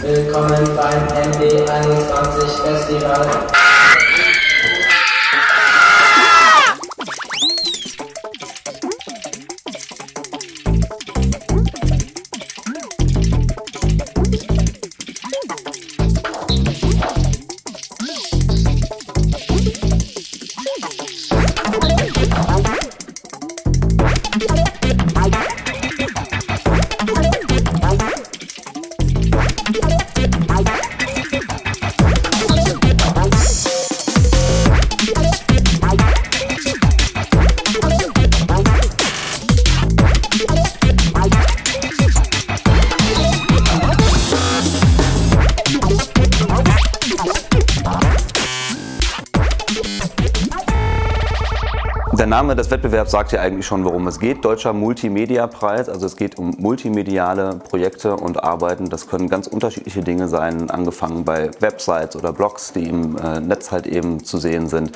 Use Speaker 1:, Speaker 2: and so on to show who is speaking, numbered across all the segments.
Speaker 1: Willkommen beim MB21 Festival.
Speaker 2: Der Name des Wettbewerbs sagt ja eigentlich schon, worum es geht. Deutscher Multimedia-Preis, also es geht um multimediale Projekte und Arbeiten. Das können ganz unterschiedliche Dinge sein, angefangen bei Websites oder Blogs, die im Netz halt eben zu sehen sind.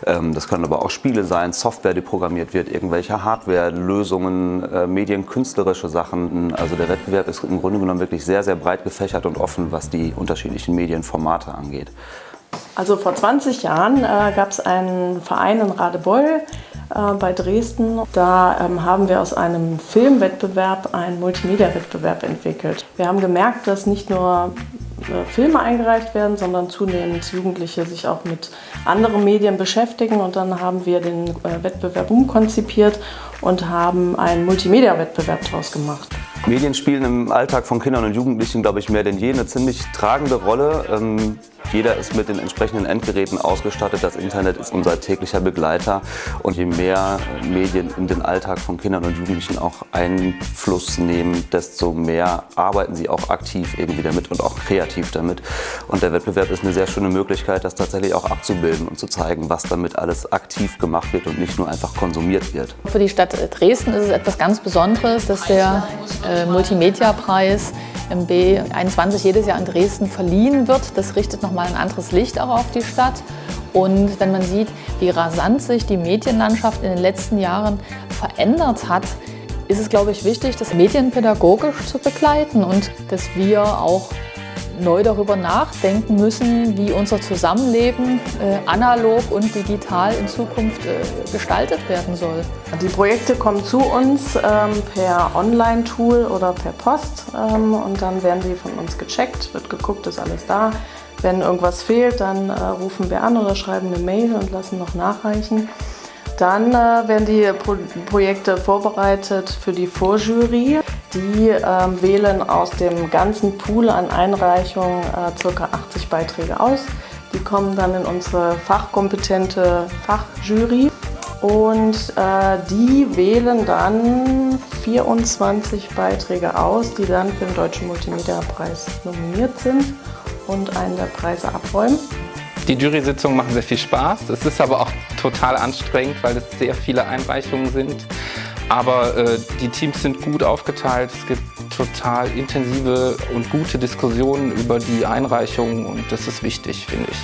Speaker 2: Das können aber auch Spiele sein, Software, die programmiert wird, irgendwelche Hardware-Lösungen, medienkünstlerische Sachen. Also der Wettbewerb ist im Grunde genommen wirklich sehr, sehr breit gefächert und offen, was die unterschiedlichen Medienformate angeht.
Speaker 3: Also vor 20 Jahren gab es einen Verein in Radebeul bei Dresden. Da haben wir aus einem Filmwettbewerb einen Multimedia-Wettbewerb entwickelt. Wir haben gemerkt, dass nicht nur Filme eingereicht werden, sondern zunehmend Jugendliche sich auch mit anderen Medien beschäftigen. Und dann haben wir den Wettbewerb umkonzipiert und haben einen Multimedia-Wettbewerb daraus gemacht.
Speaker 2: Medien spielen im Alltag von Kindern und Jugendlichen, glaube ich, mehr denn je eine ziemlich tragende Rolle. Jeder ist mit den entsprechenden Endgeräten ausgestattet. Das Internet ist unser täglicher Begleiter. Und je mehr Medien in den Alltag von Kindern und Jugendlichen auch Einfluss nehmen, desto mehr arbeiten sie auch aktiv eben wieder mit und auch kreativ damit. Und der Wettbewerb ist eine sehr schöne Möglichkeit, das tatsächlich auch abzubilden und zu zeigen, was damit alles aktiv gemacht wird und nicht nur einfach konsumiert wird.
Speaker 4: Für die Stadt Dresden ist es etwas ganz Besonderes, dass der Multimedia-Preis MB21 jedes Jahr in Dresden verliehen wird. Das richtet nochmal ein anderes Licht auch auf die Stadt. Und wenn man sieht, wie rasant sich die Medienlandschaft in den letzten Jahren verändert hat, ist es, glaube ich, wichtig, das medienpädagogisch zu begleiten und dass wir auch neu darüber nachdenken müssen, wie unser Zusammenleben analog und digital in Zukunft gestaltet werden soll.
Speaker 3: Die Projekte kommen zu uns per Online-Tool oder per Post und dann werden die von uns gecheckt, wird geguckt, ist alles da. Wenn irgendwas fehlt, dann rufen wir an oder schreiben eine Mail und lassen noch nachreichen. Dann werden die Projekte vorbereitet für die Vorjury. Die wählen aus dem ganzen Pool an Einreichungen ca. 80 Beiträge aus. Die kommen dann in unsere fachkompetente Fachjury und die wählen dann 24 Beiträge aus, die dann für den Deutschen Multimedia-Preis nominiert sind und einen der Preise abräumen.
Speaker 5: Die Jury-Sitzungen machen sehr viel Spaß. Es ist aber auch total anstrengend, weil es sehr viele Einreichungen sind. Aber die Teams sind gut aufgeteilt. Es gibt total intensive und gute Diskussionen über die Einreichungen und das ist wichtig, finde ich.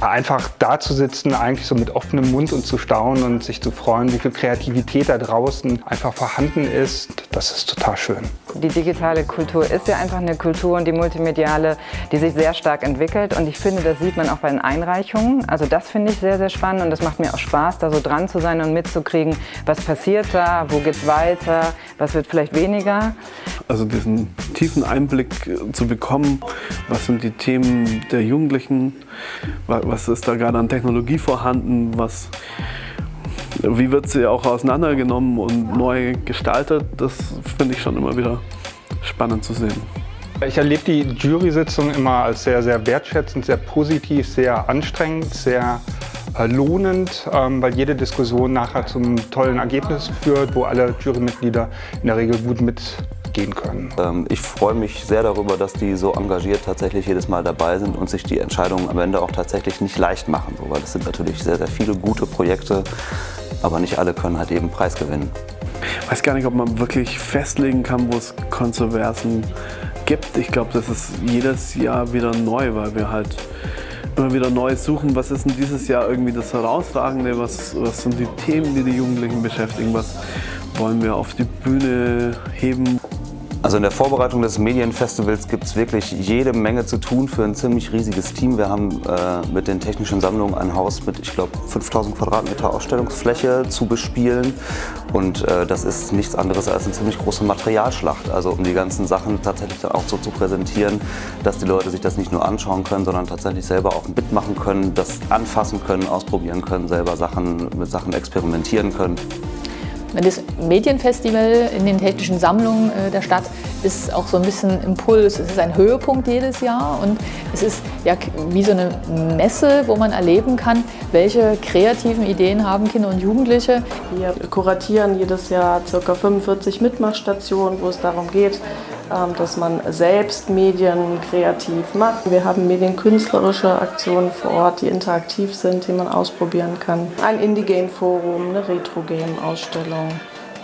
Speaker 6: Einfach da zu sitzen, eigentlich so mit offenem Mund und zu staunen und sich zu freuen, wie viel Kreativität da draußen einfach vorhanden ist, das ist total schön.
Speaker 7: Die digitale Kultur ist ja einfach eine Kultur und die multimediale, die sich sehr stark entwickelt und ich finde, das sieht man auch bei den Einreichungen. Also das finde ich sehr, sehr spannend und das macht mir auch Spaß, da so dran zu sein und mitzukriegen, was passiert da, wo geht's weiter, was wird vielleicht weniger.
Speaker 8: Also diesen tiefen Einblick zu bekommen, was sind die Themen der Jugendlichen, was ist da gerade an Technologie vorhanden, wie wird sie auch auseinandergenommen und neu gestaltet, das finde ich schon immer wieder spannend zu sehen.
Speaker 6: Ich erlebe die Jury-Sitzung immer als sehr, sehr wertschätzend, sehr positiv, sehr anstrengend, sehr lohnend, weil jede Diskussion nachher zum tollen Ergebnis führt, wo alle Jurymitglieder in der Regel gut mitgehen können.
Speaker 2: Ich freue mich sehr darüber, dass die so engagiert tatsächlich jedes Mal dabei sind und sich die Entscheidungen am Ende auch tatsächlich nicht leicht machen, weil es sind natürlich sehr, sehr viele gute Projekte, aber nicht alle können halt eben einen Preis gewinnen.
Speaker 8: Ich weiß gar nicht, ob man wirklich festlegen kann, wo es Kontroversen gibt. Ich glaube, das ist jedes Jahr wieder neu, weil wir halt immer wieder neu suchen, was ist denn dieses Jahr irgendwie das Herausragende, was sind die Themen, die die Jugendlichen beschäftigen, was wollen wir auf die Bühne heben.
Speaker 2: Also in der Vorbereitung des Medienfestivals gibt es wirklich jede Menge zu tun für ein ziemlich riesiges Team. Wir haben mit den Technischen Sammlungen ein Haus mit, ich glaube, 5000 Quadratmeter Ausstellungsfläche zu bespielen. Und das ist nichts anderes als eine ziemlich große Materialschlacht. Also um die ganzen Sachen tatsächlich dann auch so zu präsentieren, dass die Leute sich das nicht nur anschauen können, sondern tatsächlich selber auch mitmachen können, das anfassen können, ausprobieren können, selber mit Sachen experimentieren können.
Speaker 4: Das Medienfestival in den Technischen Sammlungen der Stadt ist auch so ein bisschen Impuls. Es ist ein Höhepunkt jedes Jahr und es ist ja wie so eine Messe, wo man erleben kann, welche kreativen Ideen haben Kinder und Jugendliche.
Speaker 3: Wir kuratieren jedes Jahr ca. 45 Mitmachstationen, wo es darum geht, dass man selbst Medien kreativ macht. Wir haben medienkünstlerische Aktionen vor Ort, die interaktiv sind, die man ausprobieren kann. Ein Indie-Game-Forum, eine Retro-Game-Ausstellung.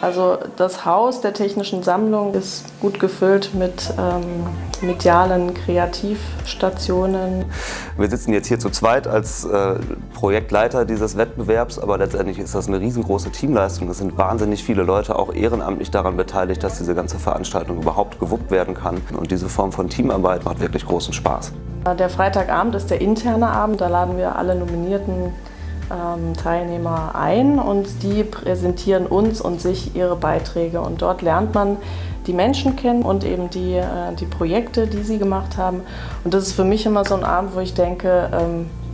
Speaker 3: Also das Haus der Technischen Sammlung ist gut gefüllt mit medialen Kreativstationen.
Speaker 2: Wir sitzen jetzt hier zu zweit als Projektleiter dieses Wettbewerbs, aber letztendlich ist das eine riesengroße Teamleistung. Es sind wahnsinnig viele Leute auch ehrenamtlich daran beteiligt, dass diese ganze Veranstaltung überhaupt gewuppt werden kann. Und diese Form von Teamarbeit macht wirklich großen Spaß.
Speaker 3: Der Freitagabend ist der interne Abend, da laden wir alle nominierten Teilnehmer ein und die präsentieren uns und sich ihre Beiträge. Und dort lernt man die Menschen kennen und eben die Projekte, die sie gemacht haben. Und das ist für mich immer so ein Abend, wo ich denke,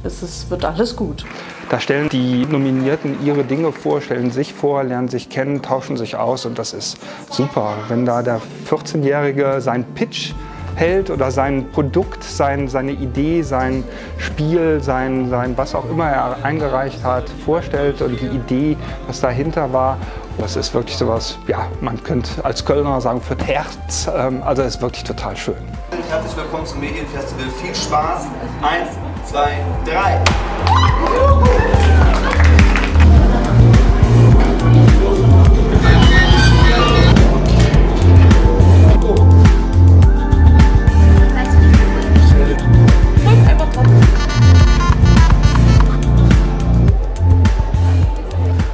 Speaker 3: es wird alles gut.
Speaker 6: Da stellen die Nominierten ihre Dinge vor, stellen sich vor, lernen sich kennen, tauschen sich aus und das ist super. Wenn da der 14-Jährige seinen Pitch hält oder sein Produkt, seine Idee, sein Spiel, sein was auch immer er eingereicht hat, vorstellt und die Idee, was dahinter war. Das ist wirklich sowas, ja, man könnte als Kölner sagen, für das Herz. Also es ist wirklich total schön.
Speaker 2: Herzlich willkommen zum Medienfestival. Viel Spaß. 1, 2, 3.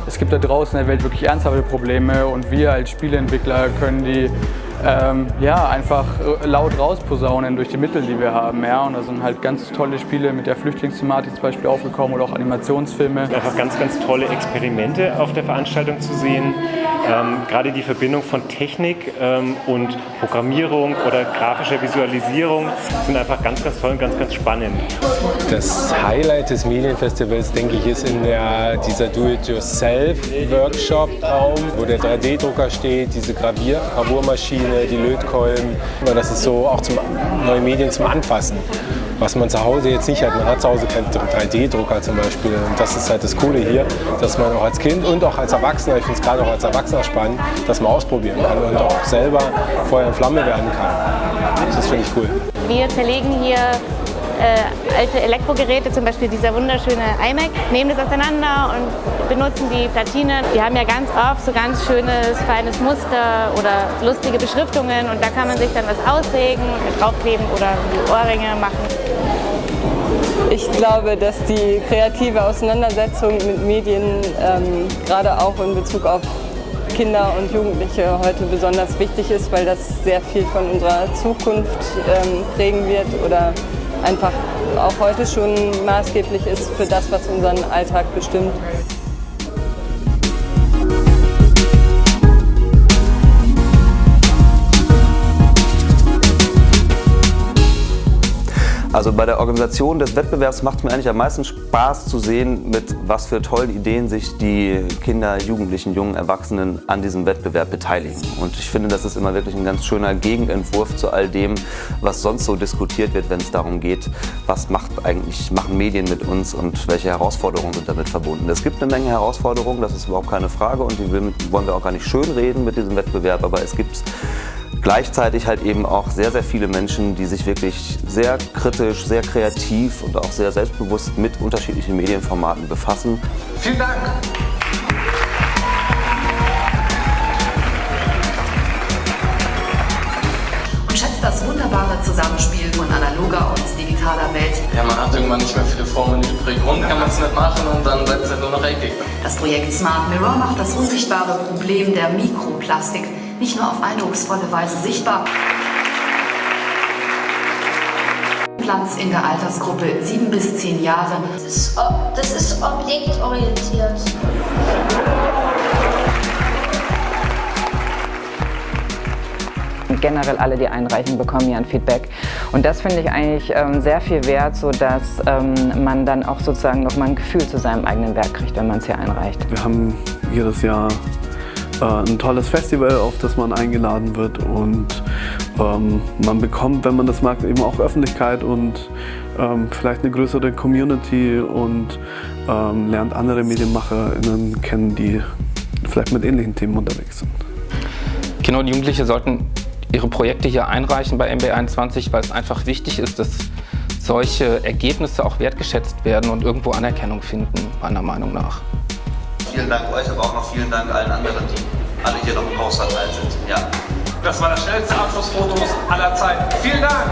Speaker 9: Es gibt da draußen in der Welt wirklich ernsthafte Probleme und wir als Spieleentwickler können die einfach laut rausposaunen durch die Mittel, die wir haben. Ja? Und da sind halt ganz tolle Spiele mit der Flüchtlingsthematik zum Beispiel aufgekommen oder auch Animationsfilme.
Speaker 10: Einfach ganz, ganz tolle Experimente auf der Veranstaltung zu sehen. Gerade die Verbindung von Technik und Programmierung oder grafischer Visualisierung sind einfach ganz, ganz toll und ganz, ganz spannend.
Speaker 11: Das Highlight des Medienfestivals, denke ich, ist in dieser Do-it-yourself-Workshop-Raum, wo der 3D-Drucker steht, diese Gravurmaschine, die Lötkolben. Das ist so auch neue Medien zum Anfassen, was man zu Hause jetzt nicht hat. Man hat zu Hause keinen 3D-Drucker zum Beispiel. Und das ist halt das Coole hier, dass man auch als Kind und auch als Erwachsener, ich finde es gerade auch als Erwachsener spannend, dass man ausprobieren kann und auch selber Feuer und Flamme werden kann. Das finde ich cool.
Speaker 12: Wir zerlegen hier alte Elektrogeräte, zum Beispiel dieser wunderschöne iMac, nehmen das auseinander und benutzen die Platine. Die haben ja ganz oft so ganz schönes, feines Muster oder lustige Beschriftungen und da kann man sich dann was aussägen, mit draufkleben oder die Ohrringe machen.
Speaker 13: Ich glaube, dass die kreative Auseinandersetzung mit Medien, gerade auch in Bezug auf Kinder und Jugendliche, heute besonders wichtig ist, weil das sehr viel von unserer Zukunft prägen wird oder einfach auch heute schon maßgeblich ist für das, was unseren Alltag bestimmt.
Speaker 2: Also bei der Organisation des Wettbewerbs macht es mir eigentlich am meisten Spaß zu sehen, mit was für tollen Ideen sich die Kinder, Jugendlichen, jungen Erwachsenen an diesem Wettbewerb beteiligen. Und ich finde, das ist immer wirklich ein ganz schöner Gegenentwurf zu all dem, was sonst so diskutiert wird, wenn es darum geht, was machen Medien mit uns und welche Herausforderungen sind damit verbunden. Es gibt eine Menge Herausforderungen, das ist überhaupt keine Frage und die wollen wir auch gar nicht schönreden mit diesem Wettbewerb, aber es gibt gleichzeitig halt eben auch sehr, sehr viele Menschen, die sich wirklich sehr kritisch, sehr kreativ und auch sehr selbstbewusst mit unterschiedlichen Medienformaten befassen.
Speaker 14: Vielen Dank!
Speaker 15: Und schätzt das wunderbare Zusammenspiel von analoger und digitaler Welt.
Speaker 1: Ja, man hat irgendwann nicht mehr viele Formeln übrig. Rund kann man es nicht machen und dann bleibt es halt nur noch eckig.
Speaker 15: Das Projekt Smart Mirror macht das unsichtbare Problem der Mikroplastik nicht nur auf eindrucksvolle Weise sichtbar. Platz in der Altersgruppe 7 bis 10 Jahre.
Speaker 14: Das ist objektorientiert.
Speaker 7: Generell alle, die einreichen, bekommen ja ein Feedback. Und das finde ich eigentlich sehr viel wert, sodass man dann auch sozusagen nochmal ein Gefühl zu seinem eigenen Werk kriegt, wenn man es hier einreicht.
Speaker 8: Wir haben jedes Jahr ein tolles Festival, auf das man eingeladen wird, und man bekommt, wenn man das mag, eben auch Öffentlichkeit und vielleicht eine größere Community und lernt andere MedienmacherInnen kennen, die vielleicht mit ähnlichen Themen unterwegs sind.
Speaker 5: Genau, die Jugendlichen sollten ihre Projekte hier einreichen bei MB21, weil es einfach wichtig ist, dass solche Ergebnisse auch wertgeschätzt werden und irgendwo Anerkennung finden, meiner Meinung nach.
Speaker 2: Vielen Dank euch, aber auch noch vielen Dank allen anderen, die alle hier noch im Haus verteilt sind. Ja.
Speaker 1: Das war das schnellste Abschlussfotos aller Zeiten. Vielen Dank!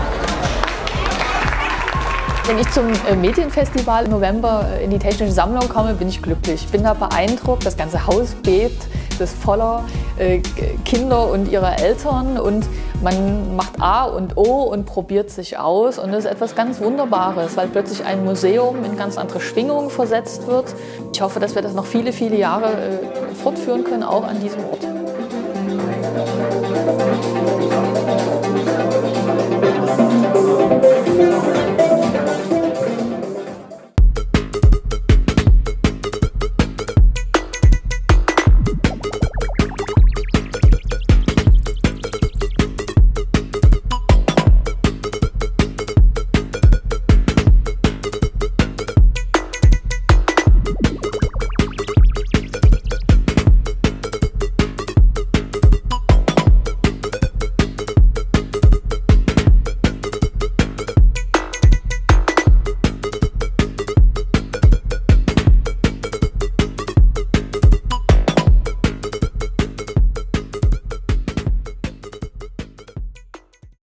Speaker 4: Wenn ich zum Medienfestival im November in die Technische Sammlung komme, bin ich glücklich. Ich bin da beeindruckt, das ganze Haus bebt, das ist voller Kinder und ihrer Eltern, und man macht A und O und probiert sich aus, und das ist etwas ganz Wunderbares, weil plötzlich ein Museum in ganz andere Schwingungen versetzt wird. Ich hoffe, dass wir das noch viele, viele Jahre fortführen können, auch an diesem Ort.